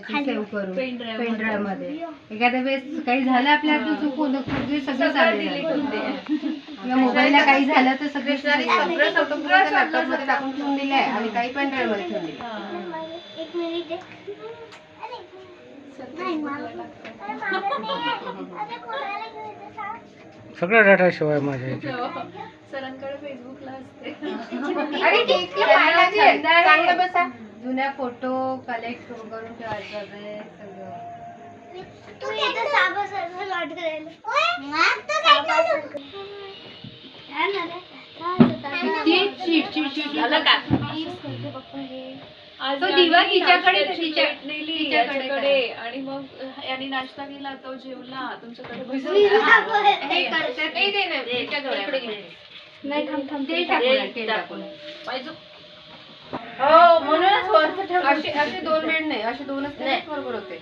Save करू pen drive मध्ये. एखाद्या वेळेस काही झालं आपल्या हातून चुकून सगळं चालेल किंवा मोबाईलला काही झालं तर सगळे सगळं लॅपटॉप मध्ये टाकून ठेवून दिले आहे आणि काही पेनड्राईव्ह मध्ये ठेवून दिले. एक मिनिट सगळा डाटा शिवाय माझ्या सरांकडे फेसबुकला असते. अरे ठीक आहे, चांगलं बसा. जुन्या फोटो कलेक्ट करून ठेवायचं आहे सगळं. तू येतो साबा सर्व लॉट करायला. झालं का? आज तो दिवा तिच्याकडे तिच्याकडे आणि मग यांनी नाश्ता केला, तो जेवला, तुमच्याकडे बसला. हे करतात नाही ते नाही त्याच्या डोळ्याकडे नाही थांब ते टाकून पाहिजे. हो म्हणूनच असे 2 मिनिट नाही, असे 2च बरोबर होते.